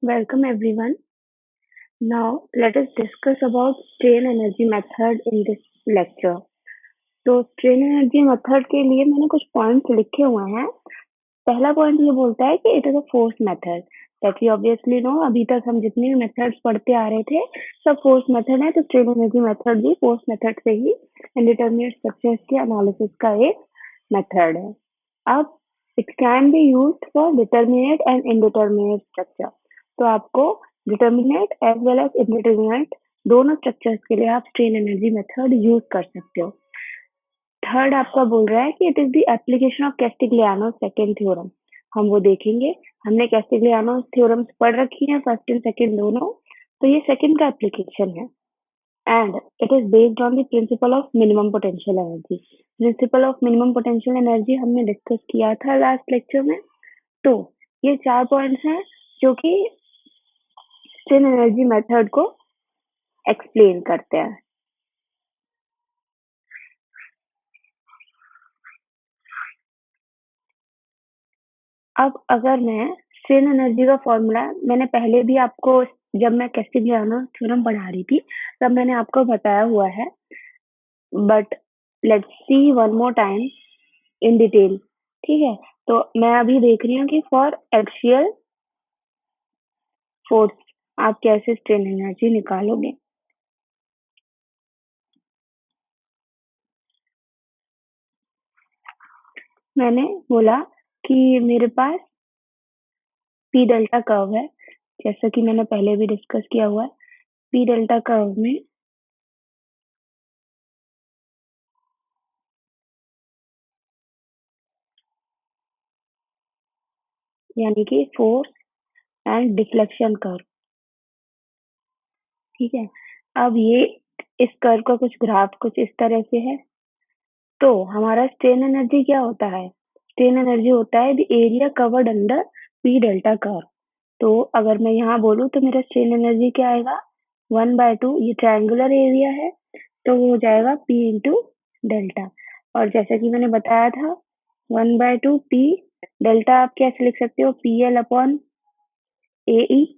Welcome everyone. Now let us discuss about strain energy method in this lecture. तो strain energy method के लिए मैंने कुछ points लिखे हुए हैं। पहला पॉइंट ये बोलता है कि it is a force method that we obviously know. अभी तक हम जितने भी मेथड्स पढ़ते आ रहे थे सब फोर्स मेथड है, तो स्ट्रेन एनर्जी मेथड भी फोर्स मेथड से ही इंडिटरमिनेट स्ट्रक्चर्स के एनालिसिस का एक मेथड है। अब it can be used for determinate and indeterminate structure. तो आपको determinate as well as indeterminate दोनों स्ट्रक्चर्स के लिए आप स्ट्रेन एनर्जी मेथड यूज कर सकते हो। थर्ड आपका बोल रहा है कि it is the application of Castigliano second theorem. हम वो देखेंगे। हमने कैस्टिग्लियानो थ्योरम्स पढ़ रखी हैं, फर्स्ट एंड सेकंड दोनों। तो ये सेकंड का एप्लीकेशन है and it is based on the principle of minimum potential energy. Principle of minimum potential energy हमने डिस्कस किया था लास्ट लेक्चर में। तो ये 4 पॉइंट्स हैं जो कि स्ट्रेन एनर्जी मेथड को एक्सप्लेन करते हैं। अब अगर मैं स्ट्रेन एनर्जी का फॉर्मूला मैंने पहले भी आपको जब मैं कैस्टिग्लियानो थ्योरम पढ़ा रही थी तब मैंने आपको बताया हुआ है, but let's see one more time in detail. ठीक है, तो मैं अभी देख रही हूँ कि फॉर एक्सियल फोर्स आप कैसे स्ट्रेन एनर्जी निकालोगे। मैंने बोला कि मेरे पास पी डेल्टा कर्व है, जैसा कि मैंने पहले भी डिस्कस किया हुआ है। पी डेल्टा कर्व में यानी कि फोर्स एंड डिफ्लेक्शन कर्व। ठीक है, अब ये इस कर्व का कुछ ग्राफ कुछ इस तरह से है। तो हमारा स्ट्रेन एनर्जी क्या होता है? स्ट्रेन एनर्जी होता है the area covered under P delta curve. तो अगर मैं यहाँ बोलूँ तो मेरा स्ट्रेन एनर्जी क्या आएगा? 1/2, ये ट्रायंगुलर एरिया है तो वो हो जाएगा पी इंटू डेल्टा। और जैसा कि मैंने बताया था 1/2 पी डेल्टा आप कैसे लिख सकते हो? पी एल अपॉन ए ई।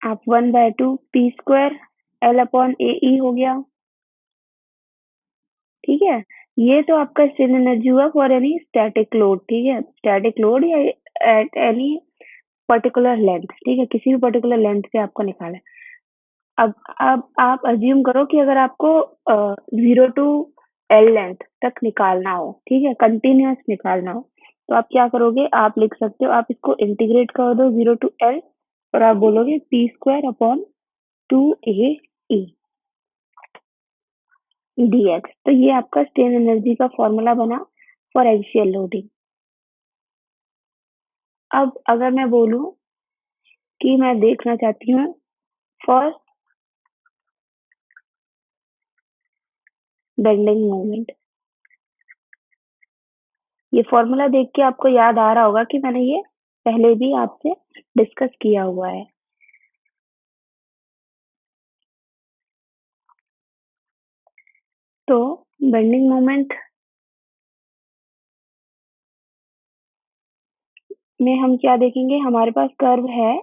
आप 1/2 पी स्क्वायर एल अपॉन ए ई हो गया। ठीक है, ये तो आपका स्ट्रेन एनर्जी हुआ फॉर एनी स्टैटिक लोड। ठीक है, स्टैटिक लोड या एट एनी पर्टिकुलर लेंथ। ठीक है, किसी भी पर्टिकुलर लेंथ पे आपको निकाला है। अब आप अज्यूम करो कि अगर आपको 0 to L लेंथ तक निकालना हो, ठीक है, कंटिन्यूअस निकालना हो, तो आप क्या करोगे? आप लिख सकते हो, आप इसको इंटीग्रेट कर दो 0 to L और आप बोलोगे पी स्क्वायर अपॉन 2 ए dx। तो ये आपका स्ट्रेन एनर्जी का फॉर्मूला बना फॉर एक्सियल लोडिंग। अब अगर मैं बोलूं कि मैं देखना चाहती हूँ फॉर बेंडिंग मोमेंट, ये फॉर्मूला देख के आपको याद आ रहा होगा कि मैंने ये पहले भी आपसे डिस्कस किया हुआ है। तो बेंडिंग मोमेंट में हम क्या देखेंगे? हमारे पास कर्व है,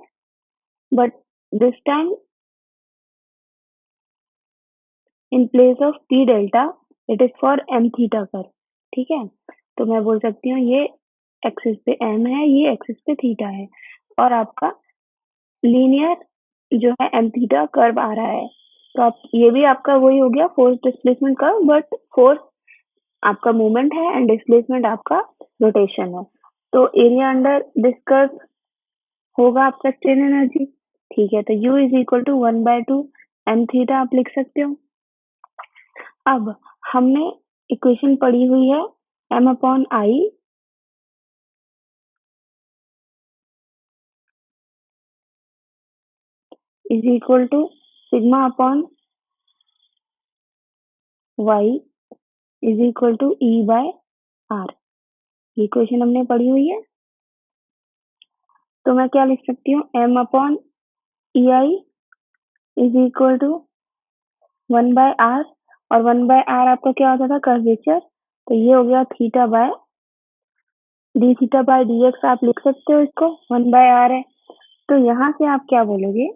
but this time in place of P delta it is for M theta curve. ठीक है, तो मैं बोल सकती हूँ ये एक्सिस पे एम है, ये एक्सिस पे थीटा है, और आपका लीनियर जो है एम थीटा कर्व आ रहा है। तो आप ये भी आपका वही हो गया force displacement curve, but force आपका मूवमेंट है एंड डिस्प्लेसमेंट आपका रोटेशन है। तो एरिया अंडर दिस कर्व होगा आपका स्ट्रेन एनर्जी। ठीक है, तो U is equal to 1/2 M theta आप लिख सकते हो। अब हमने इक्वेशन पढ़ी हुई है M upon I is equal to sigma upon y is equal to E by R. ये इक्वेशन हमने पढ़ी हुई है। तो मैं क्या लिख सकती हूँ? M upon E I is equal to 1/r, और 1/r आपका क्या होता था? कर्वेचर। तो ये हो गया theta by D theta by D x आप लिख सकते हो इसको, 1/r है। तो यहाँ से आप क्या बोलोगे?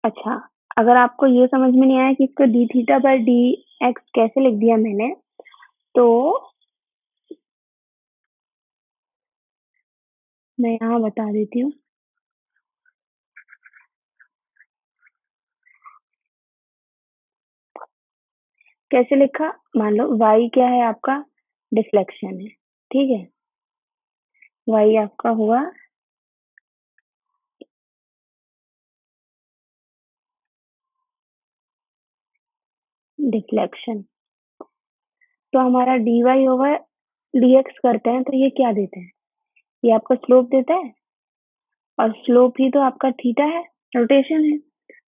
अच्छा, अगर आपको ये समझ में नहीं आया कि इसको D theta by D x कैसे लिख दिया मैंने, तो मैं यहाँ बता देती हूँ। कैसे लिखा? मान लो y क्या है आपका? डिफ्लेक्शन है, ठीक है? y आपका हुआ डिफ्लेक्शन। तो हमारा dy ओवर dx करते हैं तो ये क्या देते हैं? ये आपका स्लोप देता है, और स्लोप ही तो आपका थीटा है, रोटेशन है।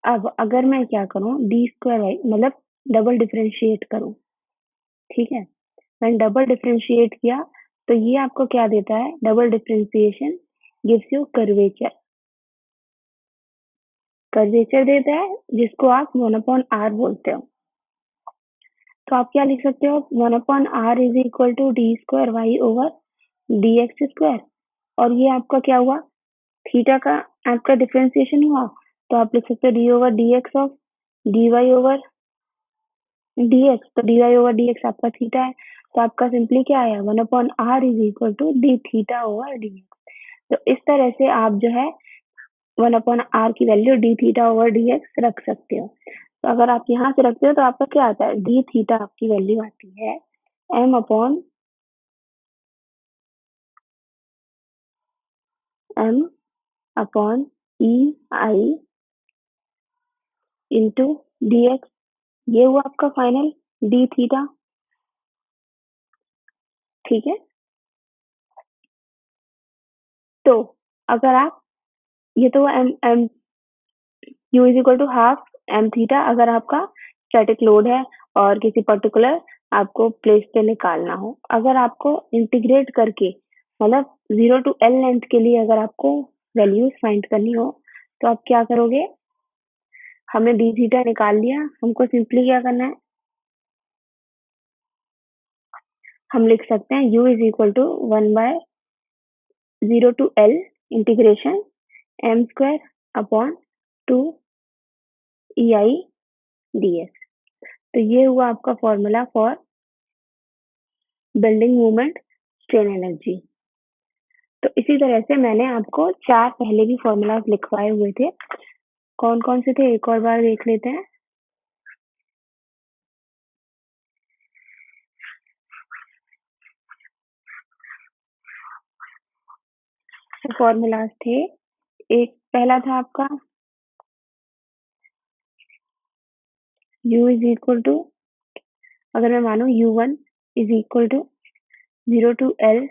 अब अगर मैं क्या करूँ, डी स्क्वायर वाई मतलब डबल डिफरेंशिएट करूँ, ठीक है? मैंने डबल डिफरेंशिएट किया तो ये आपको क्या देता है? Double differentiation gives you curvature. Curvature देता है जिसको आप 1/r बोलते हो। तो आप क्या लिख सकते हो? 1/r is equal to d square y over D x square. और ये आपका क्या हुआ? थीटा का आपका डिफरेंशिएशन हुआ, तो आप लिख सकते हो D over D X of D Y over D x. तो D Y over D X आपका थीटा है, तो आपका सिंपली क्या आया? 1/r is equal to D theta over D x. तो इस तरह से आप जो है 1/r की value D theta over D X रख सकते हो। तो अगर आप यहाँ से रखते हो तो आपका क्या आता है? डी थीटा आपकी वैल्यू आती है m upon m upon E आई इंटू डी एक्स। ये हुआ आपका फाइनल डी थीटा, ठीक है? तो अगर आप ये तो M M U is equal to half M theta अगर आपका स्टैटिक लोड है और किसी पर्टिकुलर आपको प्लेस पे निकालना हो। अगर आपको इंटीग्रेट करके मतलब 0 टू L लेंथ के लिए अगर आपको वैल्यूज फाइंड करनी हो तो आप क्या करोगे? हमने डी थीटा निकाल लिया, हमको सिंपली क्या करना है? हम लिख सकते हैं u is equal to 1/0 to L integration m square upon 2 E I D x. तो ये हुआ आपका formula for bending moment strain energy. तो इसी तरह से मैंने आपको 4 पहले भी फॉर्मूलाज लिखवाए हुए थे। कौन-कौन से थे एक और बार देख लेते हैं। तो फॉर्मूलाज थे, एक पहला था आपका u इज इक्वल टू, अगर मैं मानूं u1 is equal to 0 to L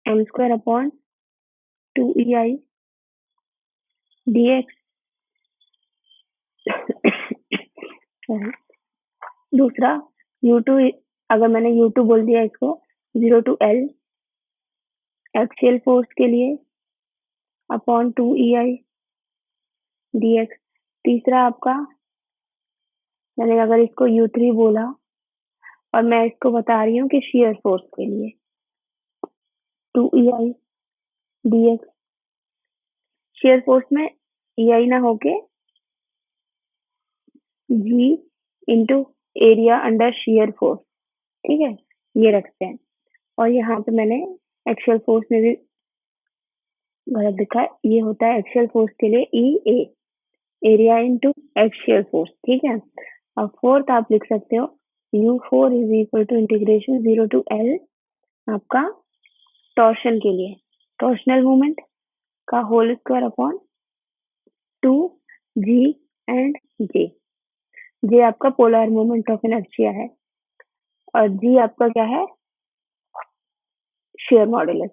m square upon 2 E I D x. दूसरा u2, अगर मैंने u2 बोल दिया इसको 0 टू L एक्सियल फोर्स के लिए upon 2 E I D x. तीसरा आपका मैंने अगर इसको u3 बोला और मैं इसको बता रही हूँ कि शियर फोर्स के लिए 2 E I D X. Shear force में ई आई ना होके G into area under shear force, ठीक है? ये रखते हैं। और यहाँ पे मैंने एक्शियल फोर्स में भी गलत लिखा है, ये होता है एक्शियल फोर्स के लिए E A, area into axial force, ठीक है? अब फोर्थ आप लिख सकते हो u4 is equal to integration 0 to L आपका टॉर्शन के लिए टॉर्शनल मोमेंट का whole square upon 2 G and J. J आपका पोलर मोमेंट ऑफ इनर्शिया है और जी आपका क्या है? Shear modulus.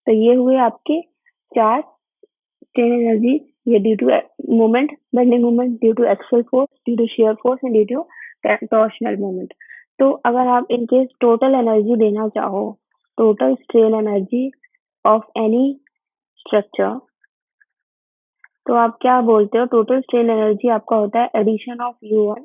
तो ये हुए आपके 4 स्ट्रेन एनर्जी, ये due to moment, bending moment, due to axial force, due to shear force and due to torsional moment. तो अगर आप इनकेस टोटल एनर्जी देना चाहो, total strain energy of any structure, तो आप क्या बोलते हो? टोटल स्ट्रेन एनर्जी आपका होता है addition of u1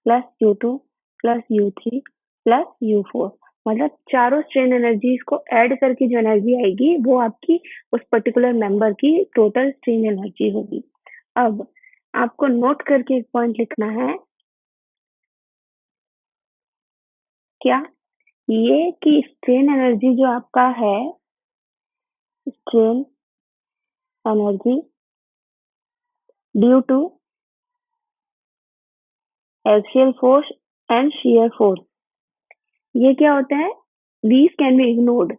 plus u2 plus u3 plus u4। मतलब चारों स्ट्रेन एनर्जीज को ऐड करके जो एनर्जी आएगी वो आपकी उस पर्टिकुलर मेंबर की टोटल स्ट्रेन एनर्जी होगी। अब आपको नोट करके एक पॉइंट लिखना है, क्या ये कि स्ट्रेन एनर्जी जो आपका है, strain energy due to axial force and shear force, ये क्या होता है? These can be ignored.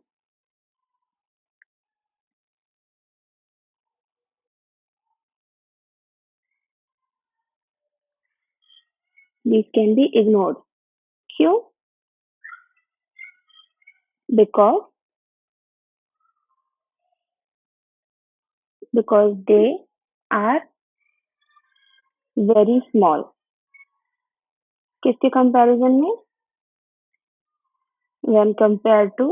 These can be ignored. क्यों? Because they are very small. किसके कंपैरिजन में? When compared to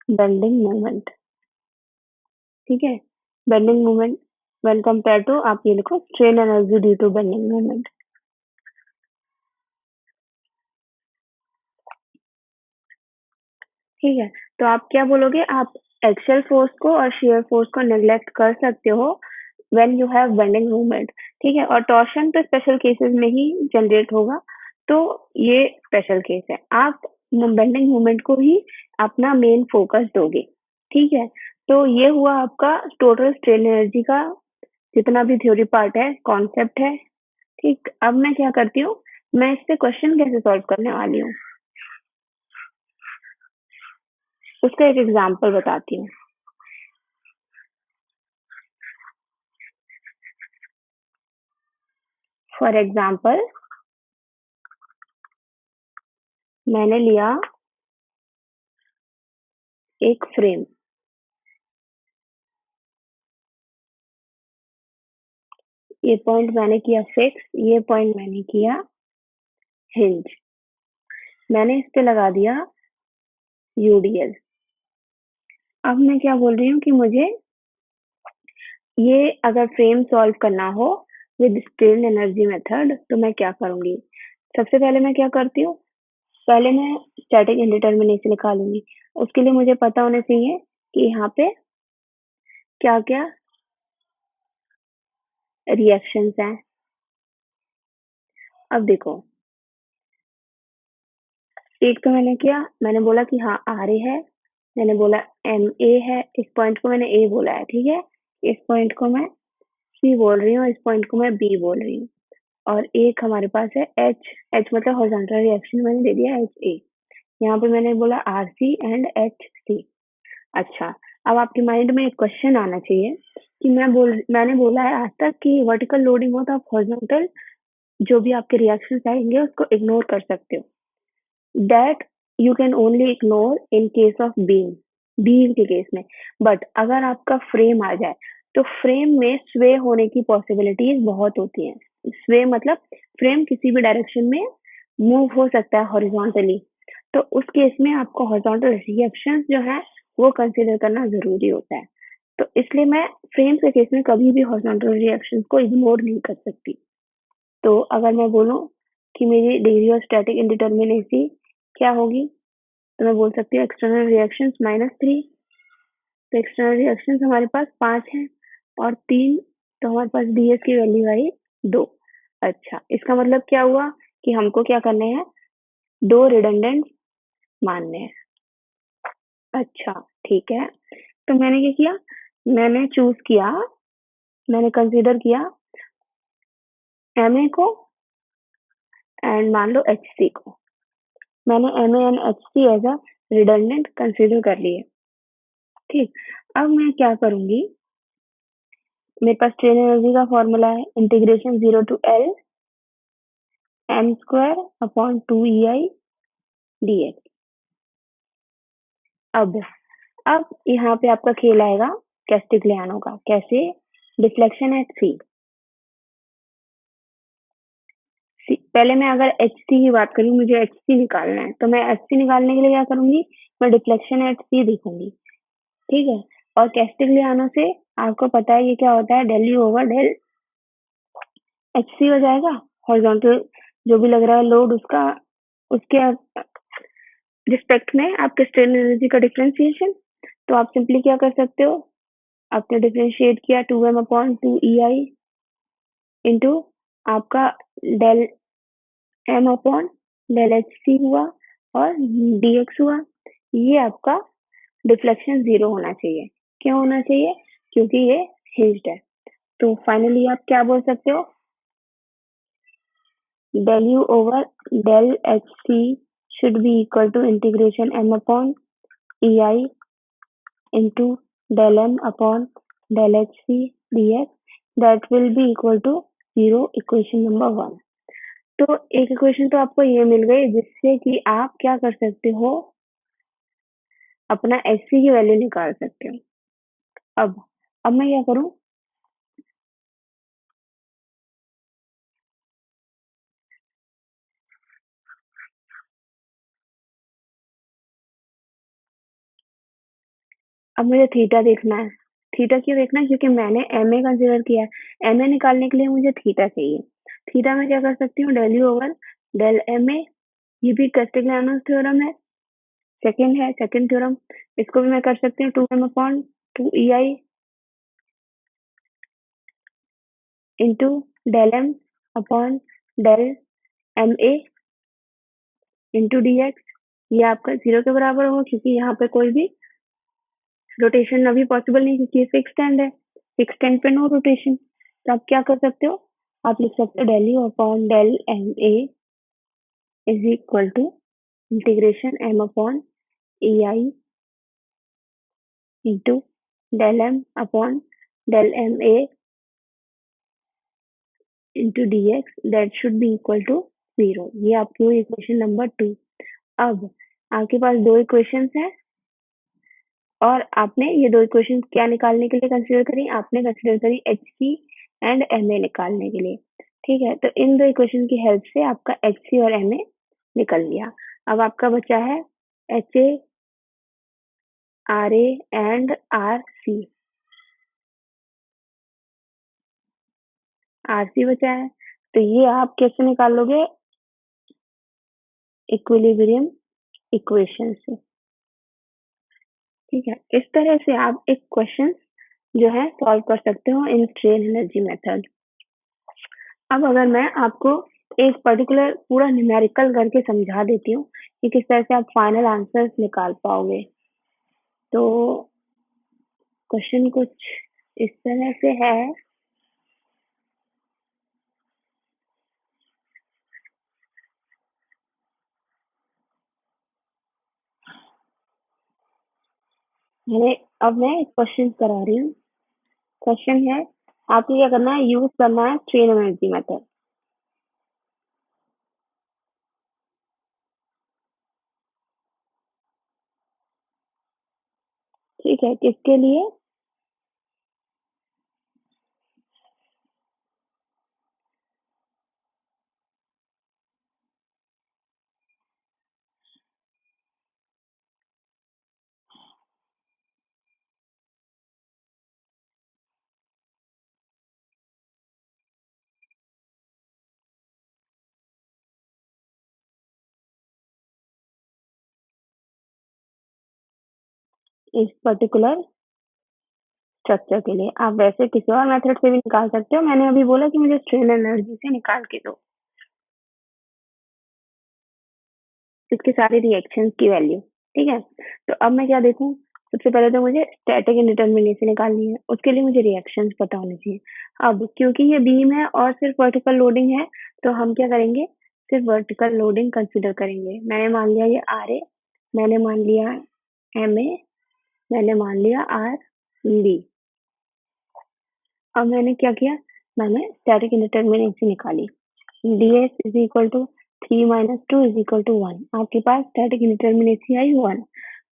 bending moment. ठीक है, bending moment when compared to, आप ये लिखो strain energy due to bending moment. ठीक है, तो आप क्या बोलोगे? आप एक्सियल फोर्स को और shear फोर्स को नेग्लेक्ट कर सकते हो when you have bending movement, ठीक है, और टॉर्शन तो स्पेशल केसेस में ही जनरेट होगा, तो ये स्पेशल केस है। आप बेंडिंग मूवमेंट को ही अपना मेन फोकस दोगे, ठीक है। तो ये हुआ आपका टोटल स्ट्रेन एनर्जी का जितना भी थ्योरी पार्ट है, कॉन्सेप्ट है, ठीक। अब मैं क्या करती हूँ, मैं इस पे क्वेश्चन कैसे सॉल्व करने वाली हूँ, उसका एक एग्जाम्पल बताती हूँ। फॉर एग्जाम्पल, मैंने लिया एक फ्रेम, ये पॉइंट मैंने किया फिक्स, ये पॉइंट मैंने किया हिंज, मैंने इस पे लगा दिया यूडीएल। अब मैं क्या बोल रही हूँ कि मुझे ये अगर फ्रेम सॉल्व करना हो विद स्ट्रेन एनर्जी मेथड तो मैं क्या करूंगी? सबसे पहले मैं क्या करती हूँ, पहले मैं स्टैटिक इंडिटर्मिनेसी निकालूंगी। उसके लिए मुझे पता होना चाहिए कि यहाँ पे क्या क्या रिएक्शंस हैं। अब देखो, एक तो मैंने किया, मैंने बोला कि हाँ आर ए है, मैंने बोला एम ए है, इस पॉइंट को मैंने ए बोला है, ठीक है, इस पॉइंट को मैं सी बोल रही हूँ, इस पॉइंट को मैं बी बोल रही हूँ, और एक हमारे पास है एच, एच मतलब हॉरिजॉन्टल रिएक्शन मैंने दे दिया एच ए, यहाँ पे मैंने बोला R C and H C. अच्छा, अब आपके माइंड में एक क्वेश्चन आना चाहिए कि मैंने बोला है आज तक कि वर्टिकल लोडिंग हो तो आप हॉरिजॉन्टल जो भी आपके रिएक्शंस आएंगे उसको इग्नोर कर सकते हो, that you can only ignore in case of beam, beam के केस में। बट अगर आपका फ्रेम आ जाए तो फ्रेम में स्वे होने की पॉसिबिलिटीज बहुत होती हैं। स्वे मतलब फ्रेम किसी भी डायरेक्शन में मूव हो सकता है हॉरिजॉन्टली, तो उस केस में आपको हॉरिजॉन्टल रिएक्शंस जो है वो कंसीडर करना जरूरी होता है। तो इसलिए मैं फ्रेम के केस में कभी भी हॉरिजॉन्टल रिएक्शंस को इग्नोर नहीं कर सकती। तो अगर मैं बोलूं कि मेरी डिग्री ऑफ स्टैटिक इंडिटर्मिनेसी क्या होगी, तो मैं बोल सकती हूँ एक्सटर्नल रिएक्शंस -3। तो एक्सटर्नल रिएक्शंस हमारे पास 5 हैं और 3, तो हमारे पास डीएस की वैल्यू आई 2। अच्छा, इसका मतलब क्या हुआ कि हमको क्या करने हैं, 2 रिडंडेंट मानने हैं। अच्छा, ठीक है, तो मैंने क्या किया, मैंने चूज किया, मैंने कंसीडर किया एमए को एंड मान लो एचसी को, मैंने MA and HC as a redundant consider कर लिए, ठीक। अब मैं क्या करूंगी, मेरे पास स्ट्रेन एनर्जी का फॉर्मूला है integration 0 to L M square upon 2 E I D X. अब यहाँ पे आपका खेल आएगा कैस्टिग्लियानो का, कैसे? Deflection at C. पहले मैं अगर एच सी की बात करूँ, मुझे एच सी निकालना है, तो मैं एच सी निकालने के लिए क्या करूंगी, मैं डिफ्लेक्शन एट सी देखूंगी, ठीक है। और कैस्टिग्लियानो से आपको पता है ये क्या होता है, del u over del HC हो जाएगा, हॉरिजॉन्टल जो भी लग रहा है लोड उसका, उसके रिस्पेक्ट में आपके स्ट्रेन एनर्जी का डिफरेंशिएशन। तो आप सिंपली क्या कर सकते हो, आपने डिफरेंशिएट किया 2m अपॉन 2EI इंटू आपका del m upon del HC हुआ और dx हुआ। ये आपका डिफ्लेक्शन 0 होना चाहिए। क्यों होना चाहिए? क्योंकि ये हिंज्ड है। तो फाइनली आप क्या बोल सकते हो, del u over del HC should be equal to integration m upon EI into del m upon del HC dx, that will be equal to 0, equation number 1। तो एक इक्वेशन तो आपको ये मिल गई जिससे कि आप क्या कर सकते हो, अपना HC की वैल्यू निकाल सकते हो। अब अब मैं क्या करूं, अब मुझे थीटा देखना है। थीटा क्यों देखना है? क्योंकि मैंने MA कंसीडर किया है। MA निकालने के लिए मुझे थीटा चाहिए। थीटा में क्या कर सकती हूँ, del u over del MA। ये भी कैस्टिग्लियानो थ्योरम है, सेकंड है, सेकंड थ्योरम। इसको भी मैं कर सकती हूँ 2m upon 2EI into del m upon del MA into dx। ये आपका 0 के बराबर होगा क्योंकि यहाँ पे कोई भी रोटेशन अभी पॉसिबल नहीं, क्योंकि ये फिक्स्ड एंड है। फिक्स्ड एंड पे नो रोटेशन। तो आप क्या कर सकते हो, आप लिख सकते हो del u upon del MA is equal to integration m upon EI into del m upon del MA into dx, that should be equal to 0। ये आपकी हुई इक्वेशन नंबर 2। अब आपके पास दो इक्वेशंस हैं और आपने ये दो इक्वेशन क्या निकालने के लिए कंसीडर करी, आपने कंसीडर करी HC एंड MA निकालने के लिए। ठीक है, तो इन दो इक्वेशन की हेल्प से आपका HC और MA निकल लिया। अब आपका बचा है HA, RA and RC। RC बचा है, तो ये आप कैसे निकालोगे, इक्विलिब्रियम इक्वेशन से। ठीक है, इस तरह से आप एक क्वेश्चन जो है सॉल्व कर सकते हो इन स्ट्रेन एनर्जी मेथड। अब अगर मैं आपको एक पर्टिकुलर पूरा न्यूमेरिकल करके समझा देती हूँ कि किस तरह से आप फाइनल आंसर्स निकाल पाओगे। तो क्वेश्चन कुछ इस तरह से है। मैंने अब मैं क्वेश्चन करा रही हूँ। क्वेश्चन है, आपको क्या करना है, यूज करना है स्ट्रेन एनर्जी मेथड। ठीक है, किसके लिए? इस पर्टिकुलर स्ट्रक्चर के लिए। आप वैसे किसी और मेथड से भी निकाल सकते हो, मैंने अभी बोला कि मुझे स्ट्रेन एनर्जी से निकाल के दो इसके सारे रिएक्शंस की वैल्यू। ठीक है, तो अब मैं क्या देखूं, सबसे पहले तो मुझे स्टैटिक इंडिटरमिनेसी निकालनी है, उसके लिए मुझे रिएक्शंस पता होने चाहिए। अब क्योंकि ये बीम है और सिर्फ वर्टिकल लोडिंग है, तो हम क्या करेंगे, सिर्फ वर्टिकल लोडिंग कंसिडर करेंगे। मैंने मान लिया ये RA, मैंने मान लिया MA, मैंने मान लिया RB। अब मैंने क्या किया, मैंने स्टैटिक इंडिटरमिनेसी निकाली। ds is equal to 3 minus 2 is equal to 1। आपके पास स्टैटिक इंडिटरमिनेसी आई 1।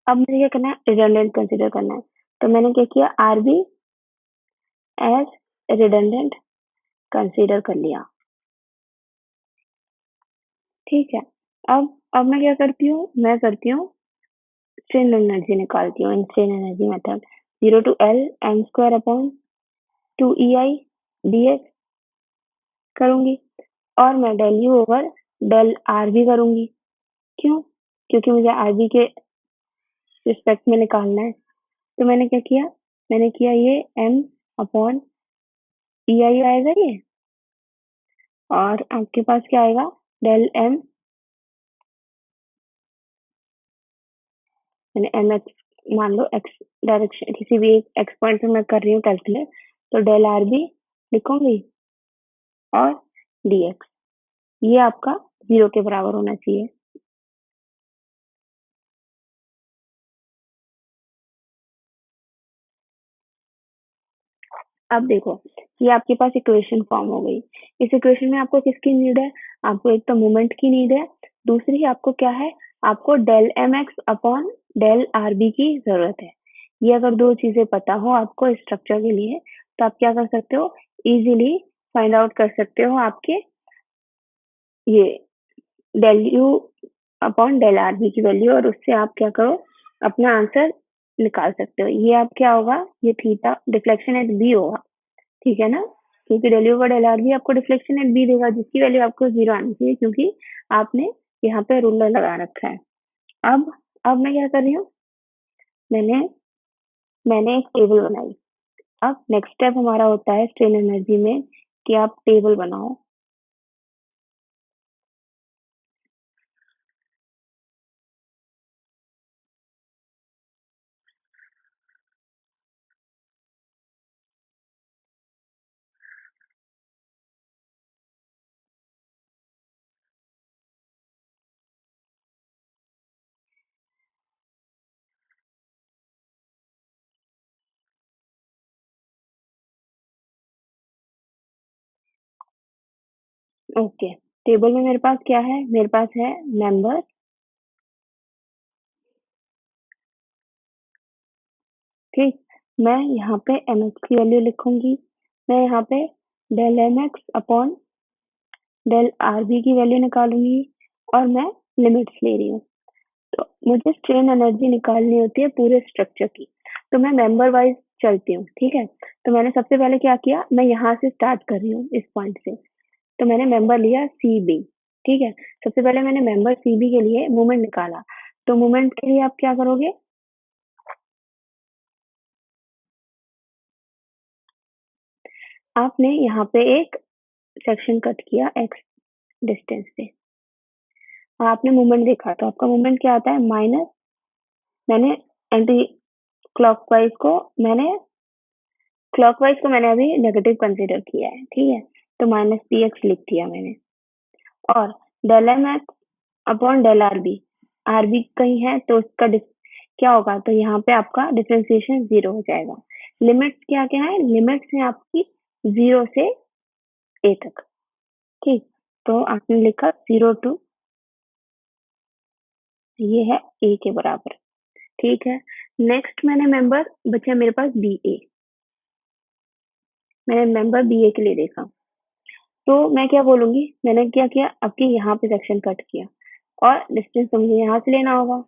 अब मुझे क्या करना है, रिडंडेंट कंसीडर करना है। तो मैंने क्या किया, RB एज रिडंडेंट कंसीडर कर लिया। ठीक है, अब मैं क्या करती हूँ, मैं करती हूँ स्ट्रेन एनर्जी निकालती हूँ in strain energy method. 0 to L m square upon 2EI dx करूँगी और मैं del u over del RB करूँगी। क्यों? क्योंकि मुझे RB के रिस्पेक्ट में निकालना है। तो मैंने क्या किया? मैंने किया ये M अपॉन EI आएगा ये और आपके पास क्या आएगा? del M मैंने mx मान लो x डायरेक्शन किसी भी एक x पॉइंट पे मैं कर रही हूँ कैलकुलेट, तो del RB लिखूँगी और dx ये आपका 0 के बराबर होना चाहिए। अब देखो, ये आपके पास इक्वेशन फॉर्म हो गई। इस इक्वेशन में आपको किसकी नीड है? आपको एक तो मोमेंट की नीड है, दूसरी आपको क्या है? आपको del mx upon del RB की ज़रूरत है। ये अगर 2 चीज़ें पता हो आपको स्ट्रक्चर के लिए, तो आप क्या कर सकते हो? ईज़िली फाइंड आउट कर सकते हो आपके ये del u upon del RB की वैल्यू और उससे आप क्या करो? अपना आंसर निकाल सकते हो। ये आप क्या होगा? ये थीटा डिफ्लेक्शन एट B होगा। ठीक है ना? क्योंकि del u over del RB आपको डिफ्लेक्शन एट B देगा जिसकी वैल्यू आपको 0 आनी चाहिए क्योंकि आपने यहाँ पे रूलर लगा रखा है। अब अब मैं क्या कर रही हूँ? मैंने मैंने एक टेबल बनाई। अब नेक्स्ट स्टेप हमारा होता है स्ट्रेन एनर्जी में कि आप टेबल बनाओ। ओके, टेबल में मेरे पास क्या है? मेरे पास है मेंबर, ठीक? मैं यहाँ पे mx की वैल्यू लिखूंगी। मैं यहाँ पे del mx upon del RB की वैल्यू निकालूंगी और मैं लिमिट्स ले रही हूँ। तो मुझे स्ट्रेन एनर्जी निकालनी होती है पूरे स्ट्रक्चर की, तो मैं मेंबर वाइज चलती हूँ, ठीक है? तो मैंने सबसे पहले क्या किया? मैं यहाँ से स्टार्ट कर रही हूँ इस पॉइंट से, तो मैंने मेंबर लिया CB, ठीक है? सबसे पहले मैंने मेंबर CB के लिए मोमेंट निकाला, तो मोमेंट के लिए आप क्या करोगे? आपने यहाँ पे एक सेक्शन कट किया x डिस्टेंस पे और आपने मोमेंट देखा, तो आपका मोमेंट क्या आता है? माइनस, मैंने एंटी क्लॉकवाइज को मैंने क्लॉकवाइज को मैंने अभी नेगेटिव कंसीडर किया है, ठीक है? तो माइनस px लिख दिया मैंने और del mx upon del RB कहीं है तो उसका क्या होगा? तो यहाँ पे आपका डिफरेंशिएशन 0 हो जाएगा। लिमिट्स क्या क्या है? लिमिट्स है आपकी 0 से a तक, ठीक? तो आपने लिखा 0 टू ये है a के बराबर, ठीक है? नेक्स्ट मैंने मेंबर बचा मेरे पास BA, मैंने मेंबर BA के लिए देखा, तो मैं क्या बोलूंगी? मैंने क्या किया? आपके यहाँ पे सेक्शन कट किया और डिस्टेंस तो मुझे यहाँ से लेना होगा।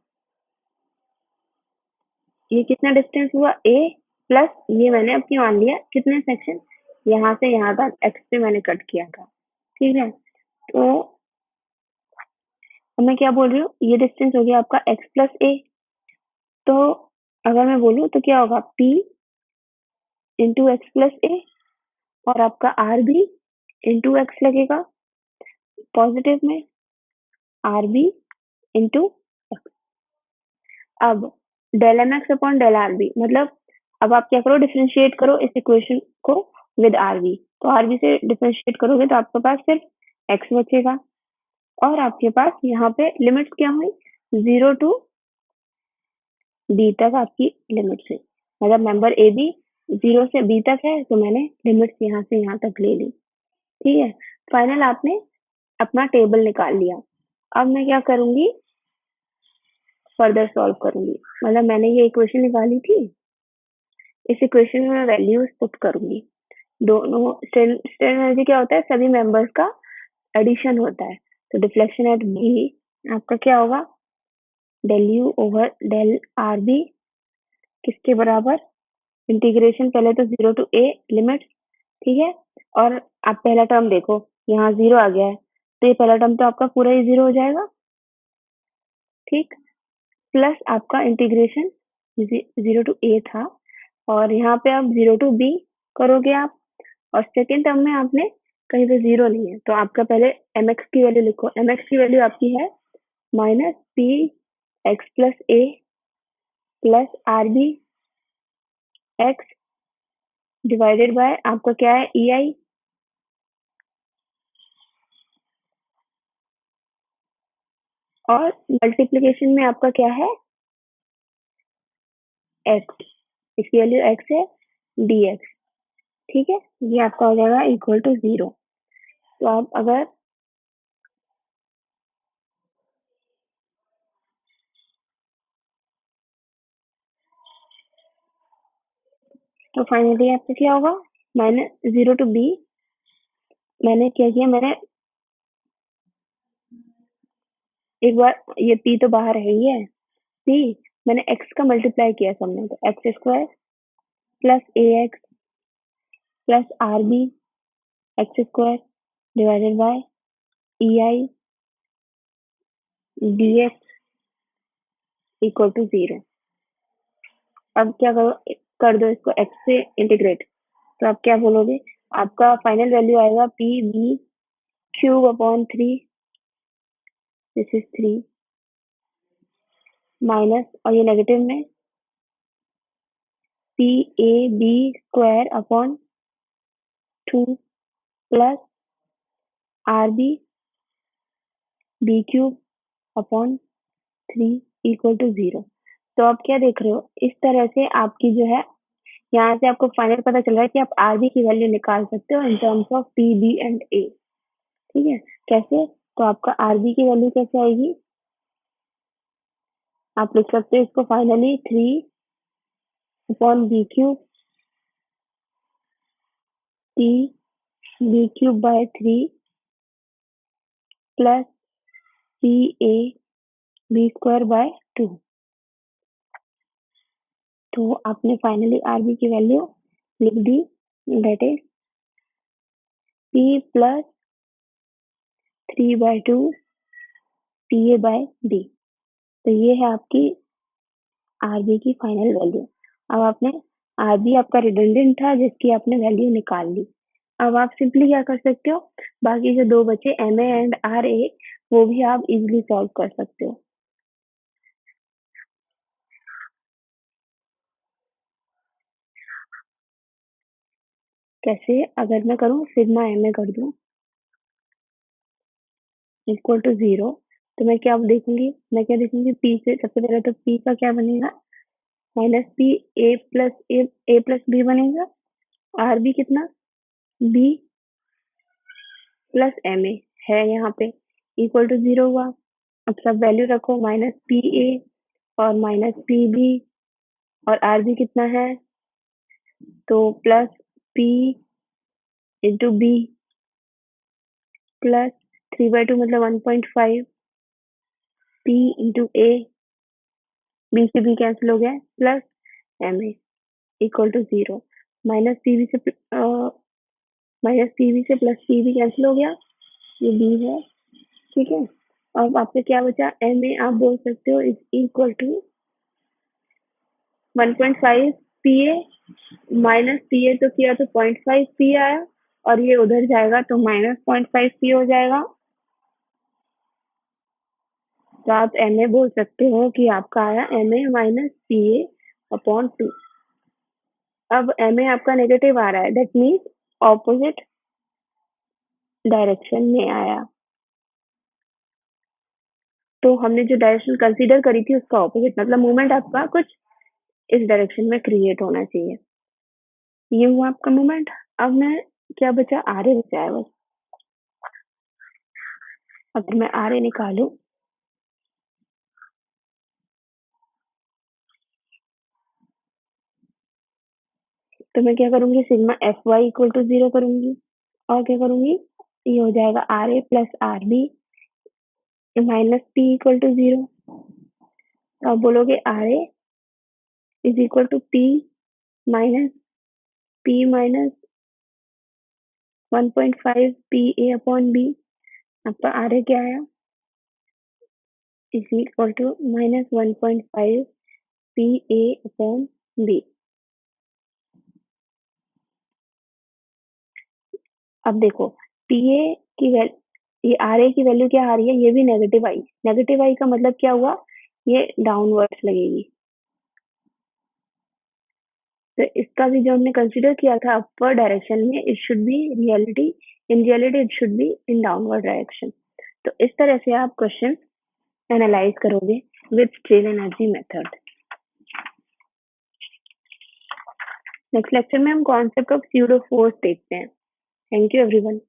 ये कितना डिस्टेंस हुआ? A प्लस ये मैंने आपकी मान लिया कितने सेक्शन? यहाँ से यहाँ तक x पे मैंने कट किया था, ठीक है? तो अब मैं क्या बोल रही हूँ? ये डिस्टेंस हो गया आपका x प्लस a, तो अगर मैं बोलूँ तो क्या होगा? p इंटू एक्स प्लस ए और आपका r भी इंटू एक्स लगेगा पॉजिटिव में, r भी इंटू एक्स। अब del mx upon del RB मतलब अब आप क्या करो? डिफरेंशिएट करो इस इक्वेशन को विद RB, तो RB से डिफरेंशिएट करोगे तो आपके पास सिर्फ x बचेगा और आपके पास यहाँ पे लिमिट्स क्या हुई? 0 टू b तक आपकी लिमिट्स है, मतलब मेंबर ए बी 0 से b तक है, तो मैंने लिमिट्स यहाँ से यहाँ तक ले ली, ठीक है? फाइनल आपने अपना टेबल निकाल लिया। अब मैं क्या करूंगी? फर्दर सॉल्व करूंगी, मतलब मैंने ये इक्वेशन निकाली थी, इस इक्वेशन में मैं वैल्यूज पुट करूंगी। दोनों स्ट्रेन एनर्जी क्या होता है? सभी मेंबर्स का एडिशन होता है, तो डिफ्लेक्शन एट बी आपका क्या होगा? del u over del RB किसके बराबर? इंटीग्रेशन पहले तो 0 टू a लिमिट, ठीक है? और आप पहला टर्म देखो, यहाँ 0 आ गया है, तो ये पहला टर्म तो आपका पूरा ही 0 हो जाएगा, ठीक? प्लस आपका इंटीग्रेशन 0 टू a था और यहाँ पे अब 0 टू b करोगे आप और सेकेंड टर्म में आपने कहीं पे 0 नहीं है, तो आपका पहले mx की वैल्यू लिखो। mx की वैल्यू आपकी है minus P X plus A plus R B X divided by आपका क्या है ई आई और मल्टीप्लीकेशन में आपका क्या है एक्स, इसकी वैल्यू एक्स है डी एक्स, ठीक है? ये आपका हो जाएगा इक्वल टू 0। तो आप अगर तो फाइनली आपका क्या होगा माइनस 0 टू बी। मैंने क्या किया, मैंने एक बार ये पी तो बाहर है ही है, पी मैंने एक्स का मल्टीप्लाई किया सब में, तो X square plus A X plus R B X square divided by E I D X equal to 0। अब क्या करो, कर दो इसको एक्स से इंटीग्रेट, तो आप क्या बोलोगे, आपका फाइनल वैल्यू आएगा P B cube upon 3, this is 3 minus और ये नेगेटिव में P A B square upon 2 plus R B B cube upon 3 equal to 0। तो आप क्या देख रहे हो, इस तरह से आपकी जो है यहाँ से आपको फाइनल पता चल रहा है कि आप आर बी की वैल्यू निकाल सकते हो in terms of P B and A, ठीक है? कैसे, तो आपका आर बी की वैल्यू कैसे आएगी, आप लिख सकते हो इसको finally 3 upon B cube P B cube by 3 plus P A B square by 2। तो आपने फाइनली आर बी की वैल्यू लिख दी, that is P plus 3/2 P A by B. तो ये है आपकी आर बी की फाइनल वैल्यू। अब आपने आर बी आपका रिडंडेंट था जिसकी आपने वैल्यू निकाल ली। अब आप सिंपली क्या कर सकते हो, बाकी जो दो बचे M A and R A वो भी आप इजिली सॉल्व कर सकते हो। कैसे, अगर मैं करूँ सिग्मा एम ए कर दूं इक्वल टू 0, तो मैं क्या देखूंगी, मैं क्या देखूंगी पी से, सबसे पहले तो पी का क्या बनेगा minus P A plus A plus B बनेगा, आर बी कितना बी प्लस एम ए है यहाँ पे इक्वल टू 0 हुआ। अब सब वैल्यू रखो, माइनस पी ए और माइनस पी बी और आर बी कितना है, तो plus P into B plus 3/2 मतलब 1.5 पी इंटू ए, बी से बी कैंसिल हो गया plus M A equal to 0। Minus P B से माइनस पी बी से प्लस पी बी कैंसिल हो गया, ये बी है, ठीक है? अब आपसे क्या बचा, एम ए आप बोल सकते हो is equal to 1.5 P A minus P A तो किया तो 0.5 पी आया और ये उधर जाएगा तो माइनस 0.5 पी हो जाएगा। तो आप एम ए बोल सकते हो कि आपका आया M A minus P A upon 2। अब एम ए आपका नेगेटिव आ रहा है, दैट मीन्स ऑपोजिट डायरेक्शन में आया, तो हमने जो डायरेक्शन कंसीडर करी थी उसका ऑपोजिट, मतलब मूवमेंट आपका कुछ इस डायरेक्शन में क्रिएट होना चाहिए। ये हुआ आपका मूवमेंट। अब मैं क्या बचा, आर ए बचा है बस। अगर मैं आर ए निकालू तो मैं क्या करूंगी, sigma F Y equal to 0 करूंगी और क्या करूंगी, ये हो जाएगा R A plus R B minus P equal to 0। तो आप बोलोगे R A is equal to P minus 1.5 PA/B आपका आर क्या आया इज इक्वल टू -1.5 PA/B। अब देखो PA की ये RA की वैल्यू क्या आ रही है, ये भी नेगेटिव आई। नेगेटिव आई का मतलब क्या हुआ, ये डाउनवर्ड्स लगेगी। तो इसका भी जो हमने कंसीडर किया था अपर डायरेक्शन में, it should be reality in reality it should be in downward direction. तो इस तरह से आप क्वेश्चन एनालाइज करोगे with strain energy method. Next lecture में हम कॉन्सेप्ट ऑफ स्यूडो फोर्स देखते हैं। Thank you everyone.